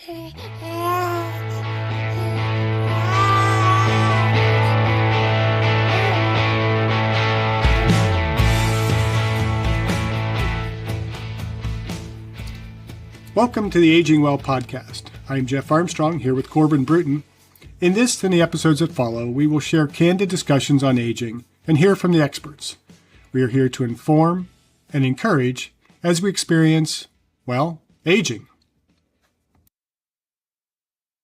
Welcome to the Aging Well podcast. I'm Jeff Armstrong here with Corbin Bruton. In this and the episodes that follow, we will share candid discussions on aging and hear from the experts. We are here to inform and encourage as we experience, well, aging.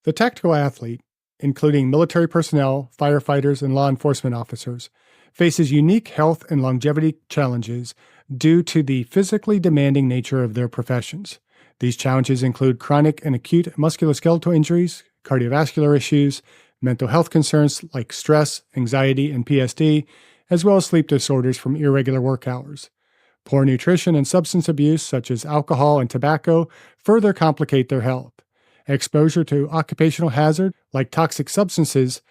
The tactical athlete, including military personnel, firefighters, and law enforcement officers, faces unique health and longevity challenges due to the physically demanding nature of their professions. These challenges include chronic and acute musculoskeletal injuries, cardiovascular issues, mental health concerns like stress, anxiety, and PTSD, as well as sleep disorders from irregular work hours. Poor nutrition and substance abuse, such as alcohol and tobacco, further complicate their health. Exposure to occupational hazard, like toxic substances,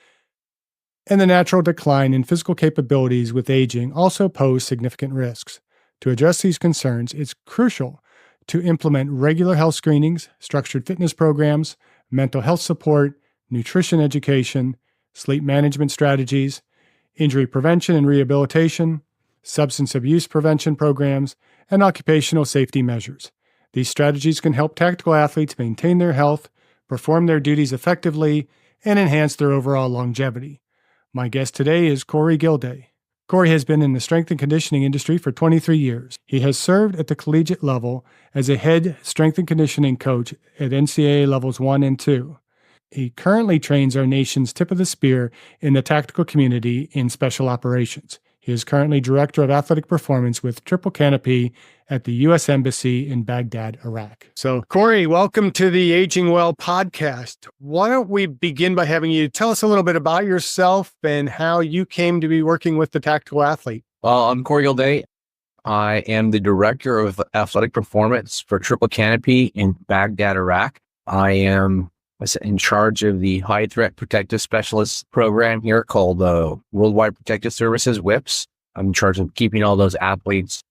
and the natural decline in physical capabilities with aging also pose significant risks. To address these concerns, it's crucial to implement regular health screenings, structured fitness programs, mental health support, nutrition education, sleep management strategies, injury prevention and rehabilitation, substance abuse prevention programs, and occupational safety measures. These strategies can help tactical athletes maintain their health, perform their duties effectively, and enhance their overall longevity. My guest today is Cory Gilday. Cory has been in the strength and conditioning industry for 23 years. He has served at the collegiate level as a head strength and conditioning coach at NCAA levels 1 and 2. He currently trains our nation's tip of the spear in the tactical community in special operations. He is currently Director of Athletic Performance with Triple Canopy at the U.S. Embassy in Baghdad, Iraq. So, Cory, welcome to the Aging Well podcast. Why don't we begin by having you tell us a little bit about yourself and how you came to be working with the tactical athlete? Well, I'm Cory Gilday. I am the Director of Athletic Performance for Triple Canopy in Baghdad, Iraq. I am in charge of the High Threat Protective Specialist program here called Worldwide Protective Services, WIPS. I'm in charge of keeping all those athletes,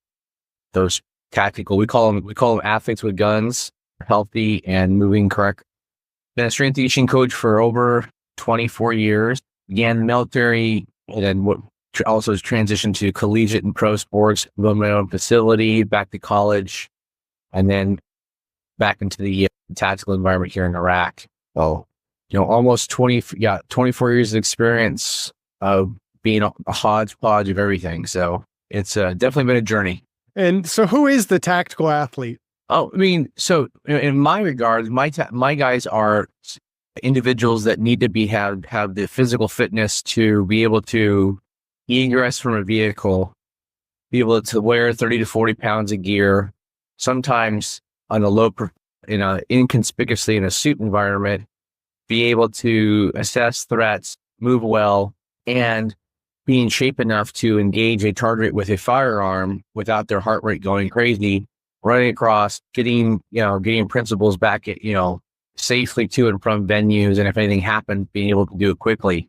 those tactical, we call them athletes with guns, healthy and moving correct. Been a strength and conditioning coach for over 24 years. Began in the military and then also has transitioned to collegiate and pro sports, run my own facility, back to college, and then back into the tactical environment here in Iraq. So, almost 24 years of experience of being a hodgepodge of everything. So it's definitely been a journey. And so who is the tactical athlete? Oh, I mean, so in my regards, my guys are individuals that need to have the physical fitness to be able to egress from a vehicle, be able to wear 30 to 40 pounds of gear, sometimes on a inconspicuously in a suit environment, be able to assess threats, move well, and be in shape enough to engage a target with a firearm without their heart rate going crazy, running across, getting principals back at, safely to and from venues. And if anything happens, being able to do it quickly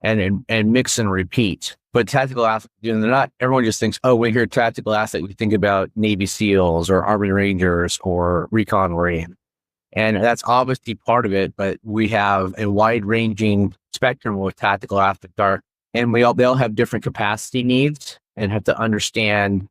and mix and repeat. But tactical athletes, they're not, everyone just thinks, oh, when you hear tactical athlete, we think about Navy SEALs or Army Rangers or Recon Marine. And that's obviously part of it, but we have a wide ranging spectrum with tactical athletes are, and they all have different capacity needs and have to understand,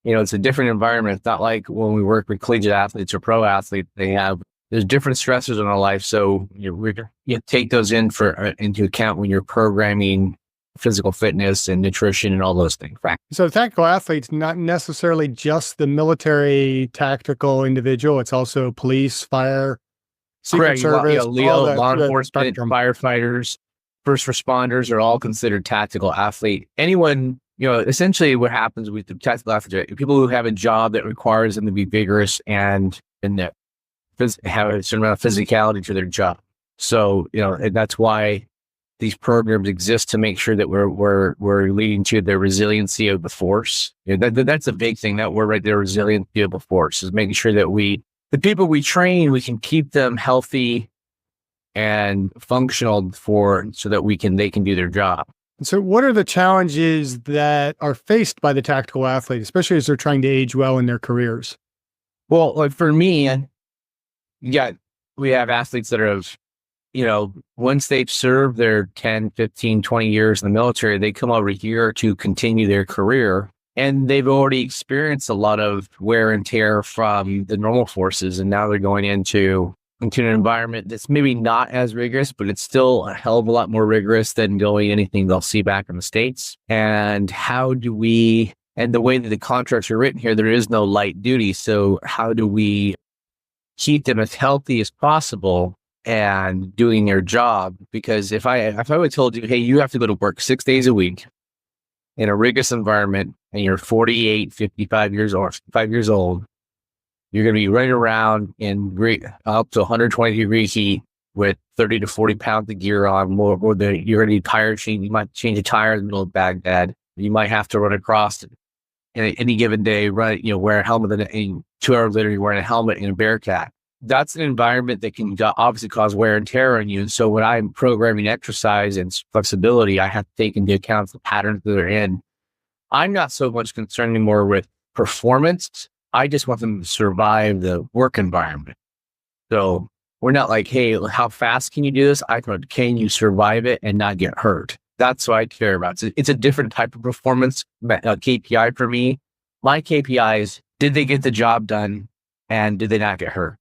it's a different environment. It's not like when we work with collegiate athletes or pro athletes, there's different stressors in our life. So you take those into account when you're programming physical fitness and nutrition and all those things. Right. So the tactical athlete's not necessarily just the military tactical individual. It's also police, fire, secret service, law enforcement, firefighters, first responders are all considered tactical athlete. Anyone, essentially what happens with the tactical athlete, people who have a job that requires them to be vigorous and that have a certain amount of physicality to their job. So, and that's why these programs exist, to make sure that we're leading to the resiliency of the force. That's a big thing, that word right there, resiliency of the force, is making sure that the people we train, we can keep them healthy and functional so that they can do their job. So what are the challenges that are faced by the tactical athlete, especially as they're trying to age well in their careers? Well, like for me, you got we have athletes that are, once they've served their 10, 15, 20 years in the military, they come over here to continue their career. And they've already experienced a lot of wear and tear from the normal forces. And now they're going into an environment that's maybe not as rigorous, but it's still a hell of a lot more rigorous than going anything they'll see back in the States. And and the way that the contracts are written here, there is no light duty. So how do we keep them as healthy as possible and doing their job? Because if I would have told you, hey, you have to go to work 6 days a week in a rigorous environment, and you're 48, 55 years old, 5 years old, you're going to be running around in up to 120 degree heat with 30 to 40 pounds of gear on. You're going to be tire change. You might change a tire in the middle of Baghdad. You might have to run across any given day, wear a helmet, and 2 hours later, you're wearing a helmet and a Bearcat. That's an environment that can obviously cause wear and tear on you. And so when I'm programming exercise and flexibility, I have to take into account the patterns that they're in. I'm not so much concerned anymore with performance. I just want them to survive the work environment. So we're not like, hey, how fast can you do this? Can you survive it and not get hurt? That's what I care about. It's a different type of performance KPI for me. My KPI is, did they get the job done and did they not get hurt?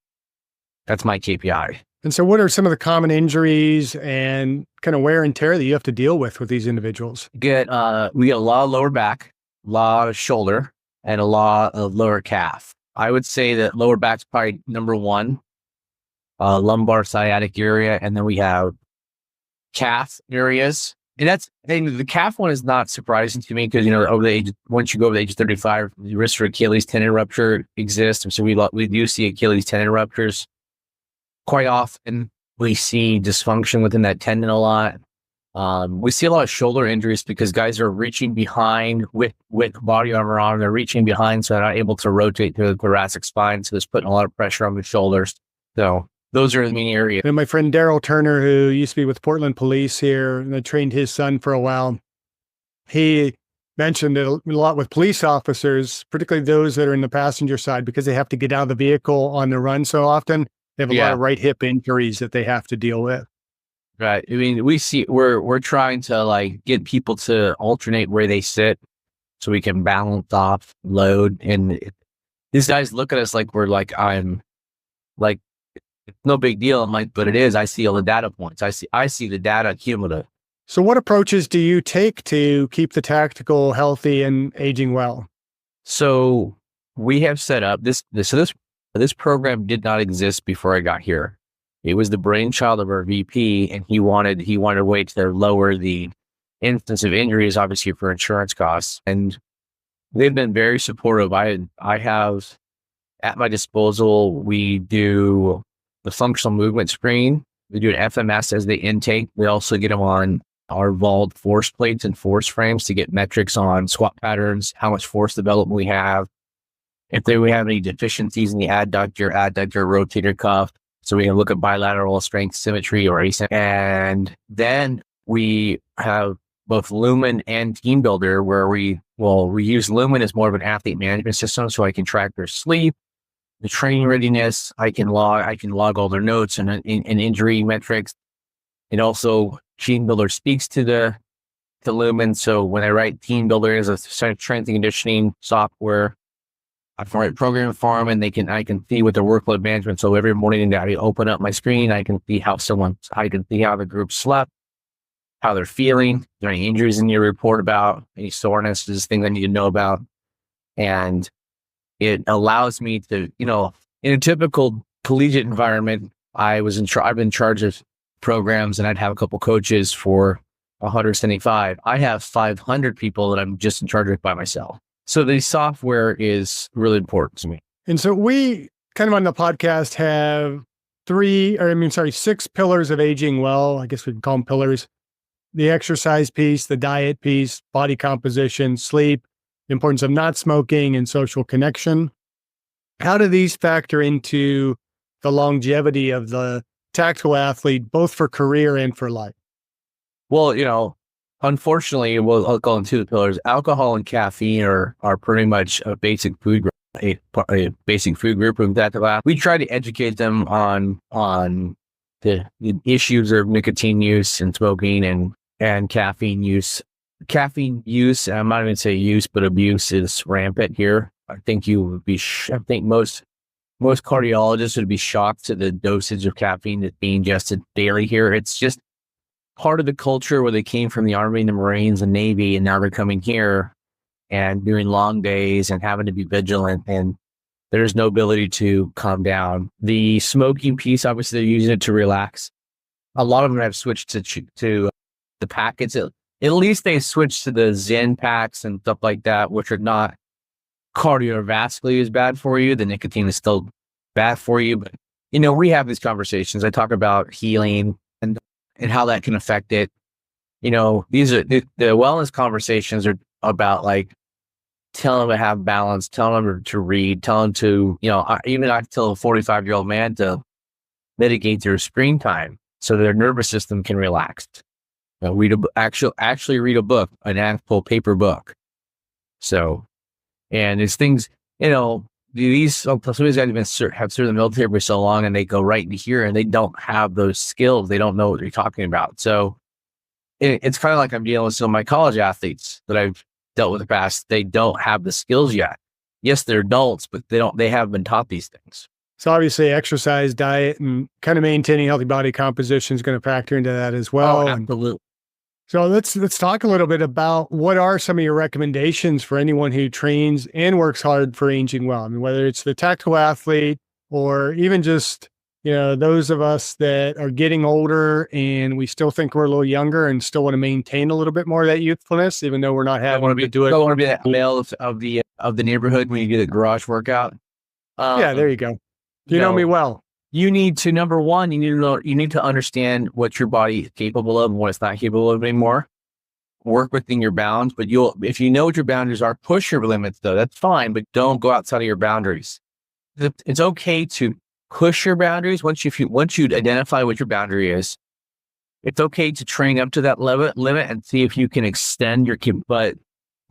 That's my KPI. And so what are some of the common injuries and kind of wear and tear that you have to deal with these individuals? We get a lot of lower back, a lot of shoulder, and a lot of lower calf. I would say that lower back's probably number one, lumbar sciatic area. And then we have calf areas. And the calf one is not surprising to me because, once you go over the age of 35, the risk for Achilles tendon rupture exists. And so we do see Achilles tendon ruptures. Quite often, we see dysfunction within that tendon a lot. We see a lot of shoulder injuries because guys are reaching behind with body armor on. They're reaching behind, so they're not able to rotate through the thoracic spine. So it's putting a lot of pressure on the shoulders. So those are the main areas. And my friend Daryl Turner, who used to be with Portland Police here, and I trained his son for a while, he mentioned it a lot with police officers, particularly those that are in the passenger side, because they have to get out of the vehicle on the run so often. They have a lot of right hip injuries that they have to deal with. Right. I mean, we're trying to get people to alternate where they sit so we can balance off load. And these guys look at us like it's no big deal. I'm like, but it is. I see all the data points. I see the data cumulative. So what approaches do you take to keep the tactical healthy and aging well? So we have set up this program did not exist before I got here. It was the brainchild of our VP, and he wanted a way to lower the instance of injuries, obviously for insurance costs. And they've been very supportive. I have at my disposal, we do the functional movement screen. We do an FMS as the intake. We also get them on our Vault force plates and force frames to get metrics on squat patterns, how much force development we have. If we have any deficiencies in the adductor, rotator cuff, so we can look at bilateral strength symmetry or asymmetry. And then we have both Lumen and Team Builder, where we use Lumen as more of an athlete management system, so I can track their sleep, the training readiness. I can log all their notes and injury metrics. And also Team Builder speaks to Lumen. So when I write Team Builder as a strength and conditioning software, I can write program for them, and I can see with their workload management. So every morning I open up my screen, I can see how the group slept, how they're feeling. Are there any injuries in your report about any soreness? Is things I need to know about? And it allows me to, in a typical collegiate environment, I've been in charge of programs, and I'd have a couple coaches for 175. I have 500 people that I'm just in charge of by myself. So the software is really important to me. And so we kind of on the podcast have 6 pillars of aging well. I guess we can call them pillars. The exercise piece, the diet piece, body composition, sleep, the importance of not smoking, and social connection. How do these factor into the longevity of the tactical athlete, both for career and for life? Well, unfortunately, I'll go into the pillars. Alcohol and caffeine are pretty much a basic food group. a basic food group of that class. We try to educate them on the issues of nicotine use and smoking and caffeine use. Caffeine use, I'm not even say use, but abuse is rampant here. I think you would be. I think most cardiologists would be shocked to the dosage of caffeine that's being ingested daily here. It's just part of the culture where they came from the Army and the Marines and Navy, and now they're coming here and doing long days and having to be vigilant, and there's no ability to calm down. The smoking piece, obviously, they're using it to relax. A lot of them have switched to the packets. At least they switched to the Zen packs and stuff like that, which are not cardiovascularly as bad for you. The nicotine is still bad for you, but we have these conversations. I talk about healing and how that can affect it. These are the wellness conversations are about like telling them to have balance, telling them to read, telling them to, even I tell a 45-year-old man to mitigate their screen time so their nervous system can relax. Actually read a book, an actual paper book. So, and it's things, these some of these guys have served the military for so long, and they go right into here, and they don't have those skills. They don't know what you're talking about. So, it's kind of like I'm dealing with some of my college athletes that I've dealt with in the past. They don't have the skills yet. Yes, they're adults, but they haven't been taught these things. So obviously exercise, diet, and kind of maintaining healthy body composition is going to factor into that as well. Oh, absolutely. So let's talk a little bit about what are some of your recommendations for anyone who trains and works hard for aging well. I mean, whether it's the tactical athlete or even just, those of us that are getting older and we still think we're a little younger and still want to maintain a little bit more of that youthfulness, even though we're not having to do it. I want to be that male of the neighborhood when you get a garage workout. Yeah, there you go. You know me well. You need to, number one, you need to understand what your body is capable of and what it's not capable of anymore. Work within your bounds, but if you know what your boundaries are, push your limits though. That's fine, but don't go outside of your boundaries. It's okay to push your boundaries once you identify what your boundary is. It's okay to train up to that limit and see if you can extend your, but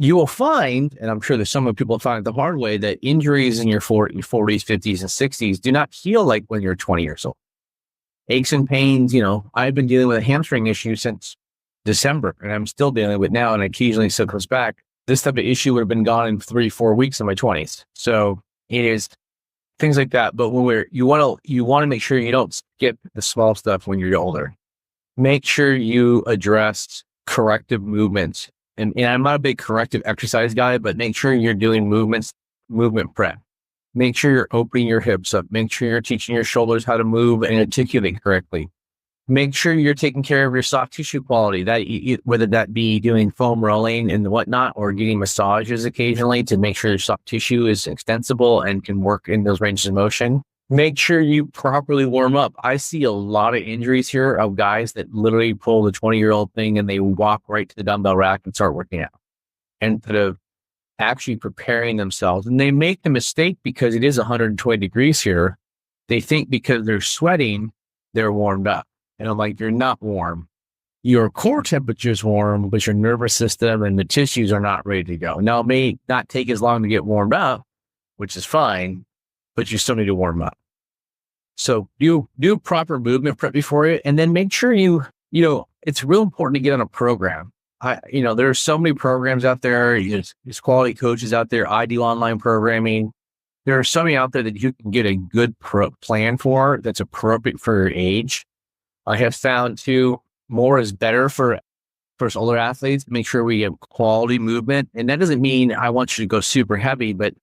you will find, and I'm sure there's some people find it the hard way, that injuries in your 40s, 50s, and 60s do not heal like when you're 20 years old. Aches and pains, I've been dealing with a hamstring issue since December, and I'm still dealing with it now, and occasionally still comes back. This type of issue would have been gone in 3-4 weeks in my 20s. So it is things like that. But when you want to make sure you don't skip the small stuff when you're older. Make sure you address corrective movements. And I'm not a big corrective exercise guy, but make sure you're doing movement prep. Make sure you're opening your hips up. Make sure you're teaching your shoulders how to move and articulate correctly. Make sure you're taking care of your soft tissue quality, whether that be doing foam rolling and whatnot, or getting massages occasionally to make sure your soft tissue is extensible and can work in those ranges of motion. Make sure you properly warm up. I see a lot of injuries here of guys that literally pull the 20-year-old thing and they walk right to the dumbbell rack and start working out instead of actually preparing themselves. And they make the mistake because it is 120 degrees here. They think because they're sweating, they're warmed up. And I'm like, you're not warm. Your core temperature is warm, but your nervous system and the tissues are not ready to go. Now, it may not take as long to get warmed up, which is fine, but you still need to warm up. So you do proper movement prep before it, and then make sure it's real important to get on a program. There are so many programs out there. There's quality coaches out there. I do online programming. There are so many out there that you can get a good plan for that's appropriate for your age. I have found too, more is better for older athletes. Make sure we have quality movement. And that doesn't mean I want you to go super heavy, but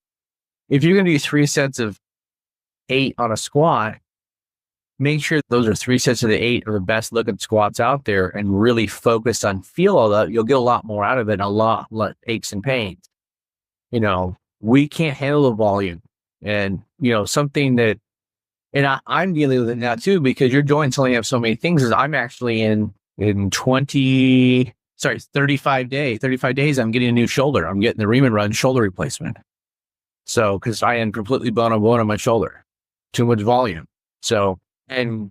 if you're going to do 3 sets of 8 on a squat, make sure those are 3 sets of the 8 are the best looking squats out there and really focus on feel all that. You'll get a lot more out of it, a lot less aches and pains. We can't handle the volume, and something that, and I'm dealing with it now too, because your joints only have so many things. Is I'm actually in 35 days, I'm getting a new shoulder. I'm getting the Riemann Run shoulder replacement. So, because I am completely bone on my shoulder, too much volume. So, and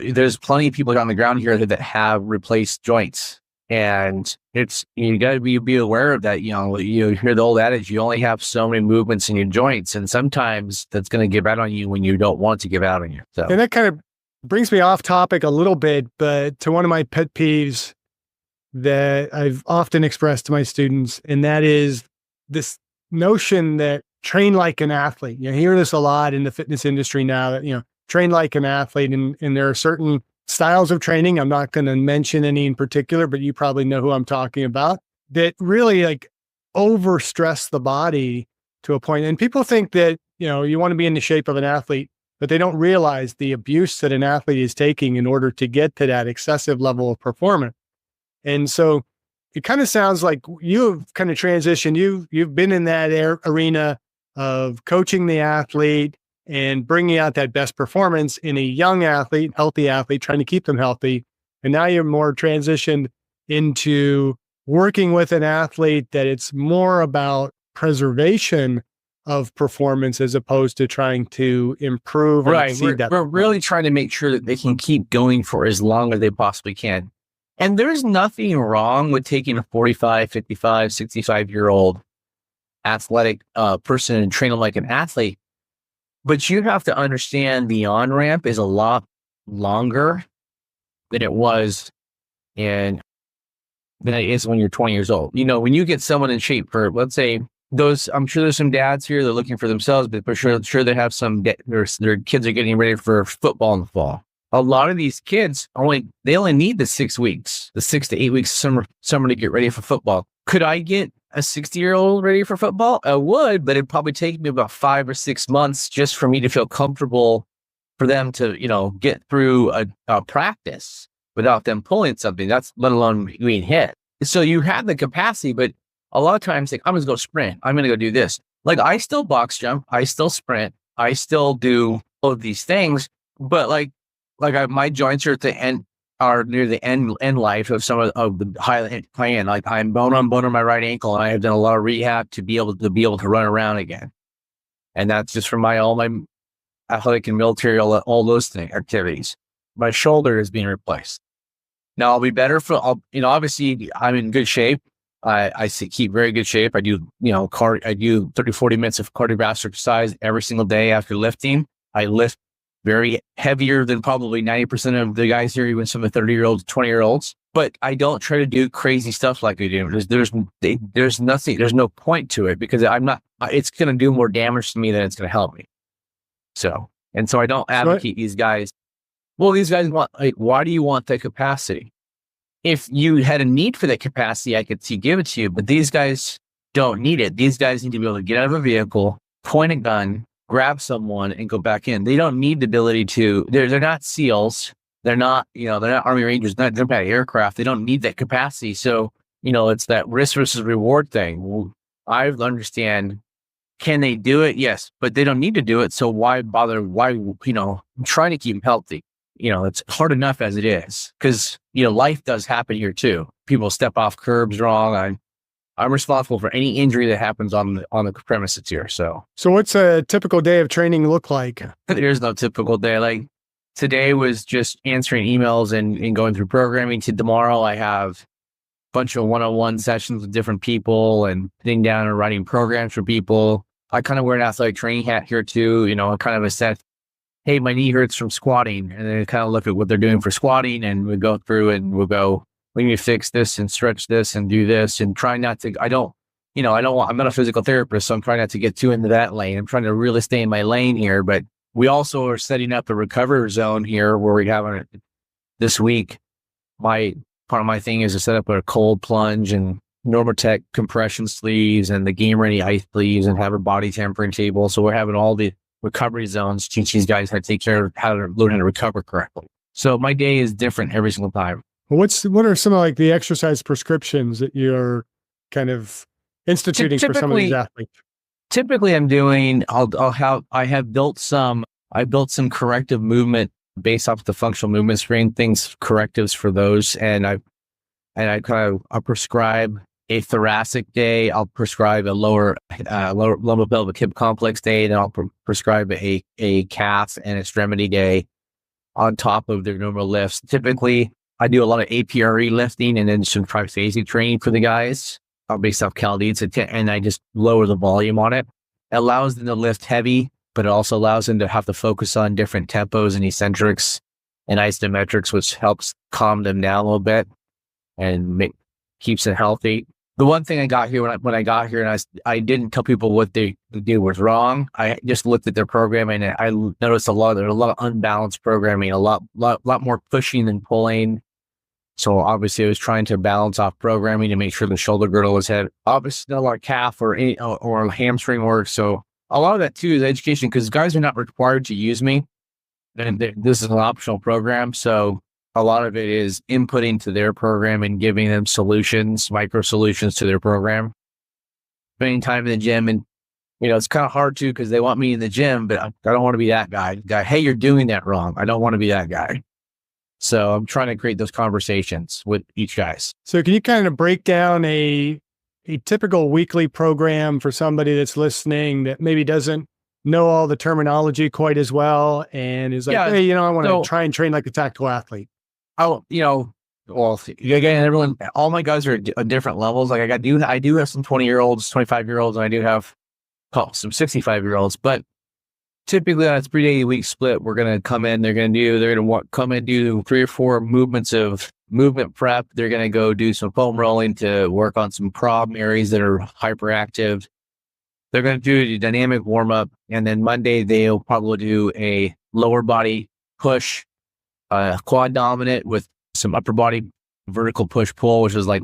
there's plenty of people on the ground here that have replaced joints And you got to be aware of that. You hear the old adage, you only have so many movements in your joints. And sometimes that's going to give out on you when you don't want to give out on you. So. And that kind of brings me off topic a little bit, but to one of my pet peeves that I've often expressed to my students, and that is this notion that train like an athlete. You hear this a lot in the fitness industry now, that, train like an athlete. And there are certain styles of training, I'm not going to mention any in particular, but you probably know who I'm talking about, that really like overstress the body to a point. And people think that, you want to be in the shape of an athlete, but they don't realize the abuse that an athlete is taking in order to get to that excessive level of performance. And so it kind of sounds like you've kind of transitioned. You've been in that arena of coaching the athlete and bringing out that best performance in a young athlete, healthy athlete, trying to keep them healthy. And now you're more transitioned into working with an athlete that it's more about preservation of performance as opposed to trying to improve. Right. We're really trying to make sure that they can keep going for as long as they possibly can. And there's nothing wrong with taking a 45, 55, 65-year-old athletic person and train them like an athlete. But you have to understand the on-ramp is a lot longer than it is when you're 20 years old. When you get someone in shape for, let's say, I'm sure there's some dads here, they're looking for themselves, but for sure they have their kids are getting ready for football in the fall. A lot of these kids only need the 6 weeks, the 6 to 8 weeks summer to get ready for football. Could I get a 60-year-old ready for football? I would, but it'd probably take me about 5 or 6 months just for me to feel comfortable for them to, get through a practice without them pulling something. That's let alone being hit. So you have the capacity, but a lot of times, like, I'm going to go sprint. I'm going to go do this. Like, I still box jump. I still sprint. I still do all of these things, but my joints are near the end life of some of the high end. Like, I'm bone on my right ankle, and I have done a lot of rehab to be able to run around again. And that's just from all my athletic and military, all those activities. My shoulder is being replaced. Now I'll be better obviously I'm in good shape. I keep very good shape. I do, I do 30, 40 minutes of cardiovascular exercise every single day after lifting. I lift very heavier than probably 90% of the guys here, even some of the 30-year-olds, 20-year-olds. But I don't try to do crazy stuff like I do. There's nothing, there's no point to it because it's going to do more damage to me than it's going to help me. So I don't advocate these guys. Well, these guys want, why do you want that capacity? If you had a need for that capacity, I could give it to you, but these guys don't need it. These guys need to be able to get out of a vehicle, point a gun, grab someone, and go back in. They don't need the ability to, they're not SEALs. They're not Army Rangers, they're not aircraft. They don't need that capacity. So, it's that risk versus reward thing. Well, I understand, can they do it? Yes, but they don't need to do it. So why bother? I'm trying to keep them healthy. It's hard enough as it is because, life does happen here too. People step off curbs wrong. I'm responsible for any injury that happens on the premises here. So what's a typical day of training look like? There's no typical day. Like today was just answering emails and going through programming. To tomorrow, I have a bunch of one-on-one sessions with different people and sitting down and writing programs for people. I kind of wear an athletic training hat here too. I kind of assess, hey, my knee hurts from squatting. And then kind of look at what they're doing for squatting. And we go through and we'll go, we need to fix this and stretch this and do this and try not to, I'm not a physical therapist, so I'm trying not to get too into that lane. I'm trying to really stay in my lane here, but we also are setting up a recovery zone here where we have this week. Part of my thing is to set up a cold plunge and Normatec compression sleeves and the game ready ice sleeves and have a body tempering table. So we're having all the recovery zones, teach these guys how to take care of how to learn how to recover correctly. So my day is different every single time. What are some of the exercise prescriptions that you're kind of instituting for some of these athletes? Typically I'm doing, I built some corrective movement based off the functional movement screen, correctives for those. And I'll prescribe a thoracic day. I'll prescribe a lower lumbar hip complex day. And I'll prescribe a calf and extremity day on top of their normal lifts. Typically I do a lot of APRE lifting and then some triphasic training for the guys based off Cal Needs, and I just lower the volume on it. It allows them to lift heavy, but it also allows them to have to focus on different tempos and eccentrics and isometrics, which helps calm them down a little bit and keeps it healthy. The one thing I got here when I got here, and I didn't tell people what they did was wrong. I just looked at their programming and I noticed there's a lot of unbalanced programming, a lot more pushing than pulling. So obviously I was trying to balance off programming to make sure the shoulder girdle was hit. Obviously not a lot of calf or hamstring work. So a lot of that too is education, because guys are not required to use me. And this is an optional program. So a lot of it is inputting to their program and giving them solutions, micro solutions to their program. Spending time in the gym, and it's kind of hard too because they want me in the gym, but I don't want to be that guy. Hey, you're doing that wrong. I don't want to be that guy. So I'm trying to create those conversations with each guys. So can you kind of break down a typical weekly program for somebody that's listening that maybe doesn't know all the terminology quite as well and is like, hey, I want to try and train like a tactical athlete? Well, again, all my guys are at different levels. Like I do have some 20-year-olds, 25-year-olds, and I do have some 65-year-olds, but typically on a 3-day a week split, we're going to come in, they're going to come and do 3 or 4 movements of movement prep. They're going to go do some foam rolling to work on some problem areas that are hyperactive. They're going to do a dynamic warm up. And then Monday, they'll probably do a lower body push, quad dominant with some upper body vertical push pull, which is like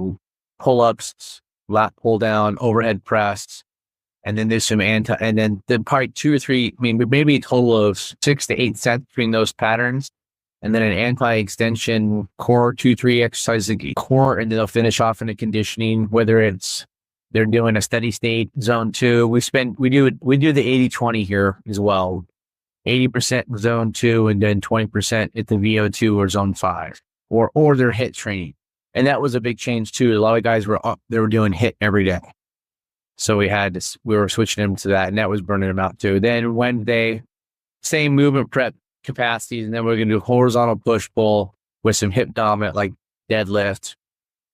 pull ups, lat pull down, overhead press. And then there's some and then probably 2 or 3, maybe a total of 6 to 8 sets between those patterns. And then an anti-extension core 2-3 exercises, core, and then they'll finish off in the conditioning, whether it's they're doing a steady state zone 2. We do the 80-20 here as well. 80% zone 2 and then 20% at the VO2 or zone 5 or their HIIT training. And that was a big change too. A lot of guys they were doing HIIT every day. So we were switching them to that, and that was burning them out too. Then Wednesday, same movement prep capacities, and then we're going to do horizontal push pull with some hip dominant like deadlift,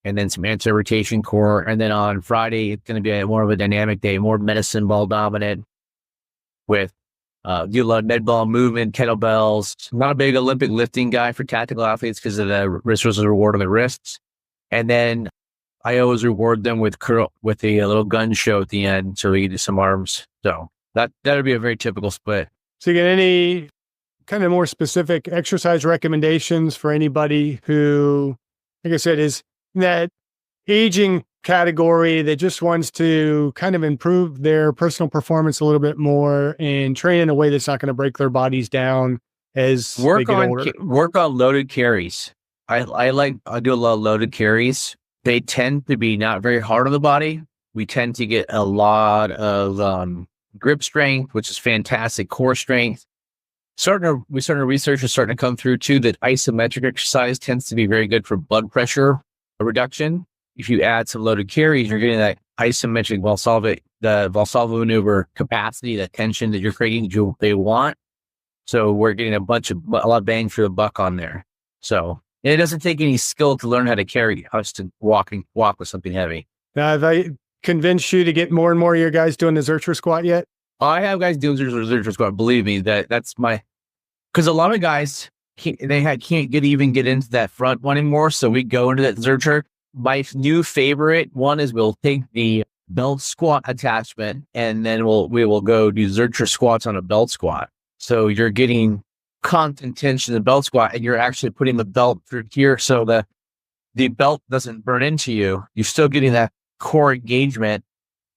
and then some anti-rotation core. And then on Friday, it's going to be more of a dynamic day, more medicine ball dominant with do a lot of med ball movement, kettlebells. I'm not a big Olympic lifting guy for tactical athletes because of the risk versus reward on the wrists. And then I always reward them with a little gun show at the end, so we can do some arms. So that would be a very typical split. So you get any kind of more specific exercise recommendations for anybody who, like I said, is in that aging category that just wants to kind of improve their personal performance a little bit more and train in a way that's not going to break their bodies down as they get older? Work on loaded carries. I do a lot of loaded carries. They tend to be not very hard on the body. We tend to get a lot of grip strength, which is fantastic, core strength. Research is starting to come through too that isometric exercise tends to be very good for blood pressure reduction. If you add some loaded carries, you're getting that isometric Valsalva maneuver capacity, that tension that you're creating, they want. So we're getting a lot of bang for the buck on there. So it doesn't take any skill to learn how to carry, to walk with something heavy. Now, have I convinced you to get more and more of your guys doing the Zercher squat yet? I have guys doing Zercher squat. Believe me, because a lot of guys, can't get into that front one anymore. So we go into that Zercher. My new favorite one is we'll take the belt squat attachment and then we will go do Zercher squats on a belt squat. So you're getting constant tension in the belt squat and you're actually putting the belt through here so the belt doesn't burn into you. You're still getting that core engagement.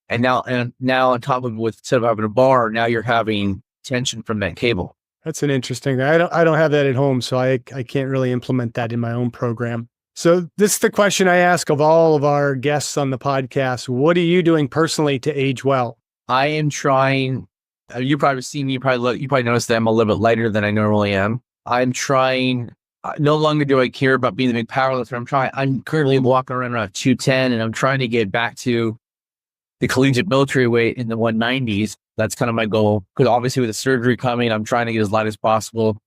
And now on top of it, instead of having a bar, now you're having tension from that cable. That's an interesting. I don't have that at home, so I can't really implement that in my own program. So this is the question I ask of all of our guests on the podcast. What are you doing personally to age well? I am trying. You probably see me. You probably noticed that I'm a little bit lighter than I normally am. I'm trying. No longer do I care about being the big powerlifter. I'm currently walking around 210, and I'm trying to get back to the collegiate military weight in the 190s. That's kind of my goal. Because obviously with the surgery coming, I'm trying to get as light as possible.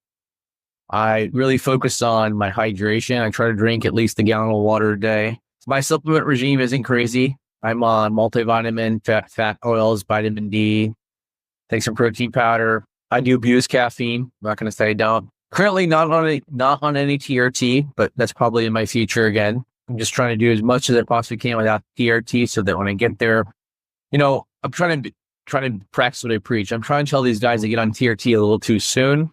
I really focus on my hydration. I try to drink at least a gallon of water a day. My supplement regime isn't crazy. I'm on multivitamin, fat oils, vitamin D, take some protein powder. I do abuse caffeine. I'm not going to say I don't. Currently not on any TRT, but that's probably in my future again. I'm just trying to do as much as I possibly can without TRT so that when I get there, I'm trying to practice what I preach. I'm trying to tell these guys to get on TRT a little too soon.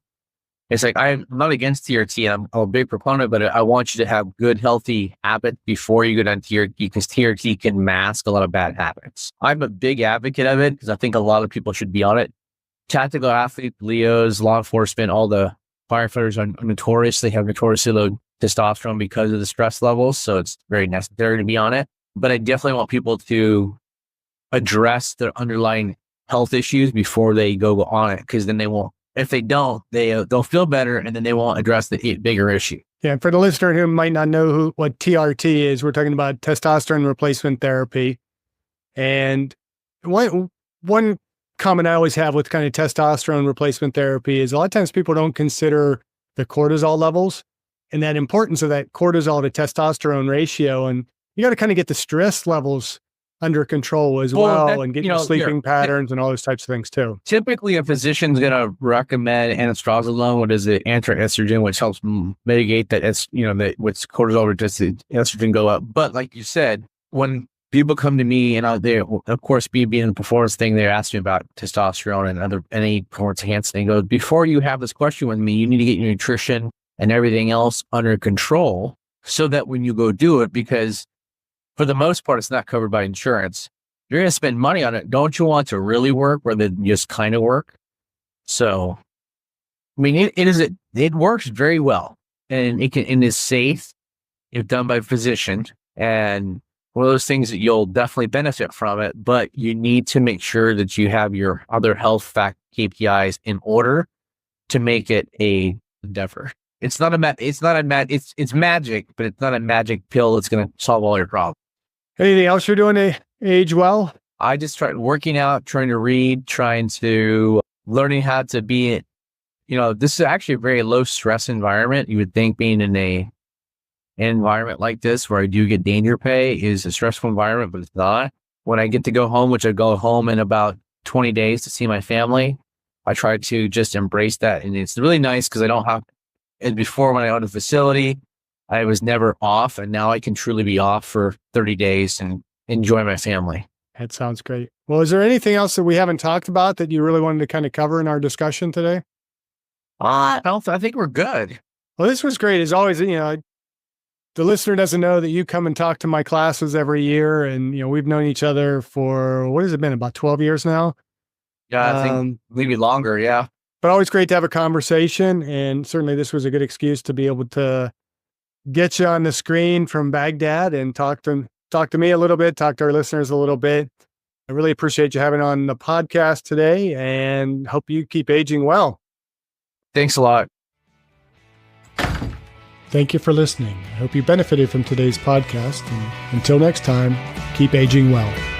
It's like, I'm not against TRT. I'm a big proponent, but I want you to have good, healthy habits before you go on TRT, because TRT can mask a lot of bad habits. I'm a big advocate of it because I think a lot of people should be on it. Tactical athletes, LEOs, law enforcement, all the firefighters are notorious. They have notoriously low testosterone because of the stress levels. So it's very necessary to be on it. But I definitely want people to address their underlying health issues before they go on it, because then they won't. If they don't, they'll feel better, and then they won't address the bigger issue. Yeah, and for the listener who might not know what TRT is, we're talking about testosterone replacement therapy. And one comment I always have with kind of testosterone replacement therapy is a lot of times people don't consider the cortisol levels and that importance of that cortisol to testosterone ratio. And you got to kind of get the stress levels under control as well, and get your sleeping patterns and all those types of things too. Typically, a physician's going to recommend anastrozolone, what is it, anti-estrogen, which helps mitigate that, that what's cortisol resistant estrogen go up. But like you said, when people come to me and they, of course, being in the performance thing, they ask me about testosterone and any performance enhancing. Goes, before you have this question with me, you need to get your nutrition and everything else under control so that when you go do it, because for the most part, it's not covered by insurance. You're going to spend money on it. Don't you want to really work rather than just kind of work? So, I mean, it works very well, and it is safe if done by a physician, and one of those things that you'll definitely benefit from it. But you need to make sure that you have your other health fact KPIs in order to make it a endeavor. It's magic, but it's not a magic pill that's going to solve all your problems. Anything else you're doing to age well? I just tried working out, trying to read, learning how to be, this is actually a very low stress environment. You would think being in an environment like this where I do get danger pay is a stressful environment, but it's not. When I get to go home, which I go home in about 20 days to see my family, I try to just embrace that. And it's really nice because I don't have, and before when I owned a facility, I was never off, and now I can truly be off for 30 days and enjoy my family. That sounds great. Well, is there anything else that we haven't talked about that you really wanted to kind of cover in our discussion today? I think we're good. Well, this was great. As always, the listener doesn't know that you come and talk to my classes every year, and, we've known each other for, what has it been, about 12 years now? Yeah, I think maybe longer, yeah. But always great to have a conversation, and certainly this was a good excuse to be able to get you on the screen from Baghdad and talk to me a little bit, talk to our listeners a little bit. I really appreciate you having on the podcast today, and hope you keep aging well. Thanks a lot. Thank you for listening. I hope you benefited from today's podcast. And until next time, keep aging well.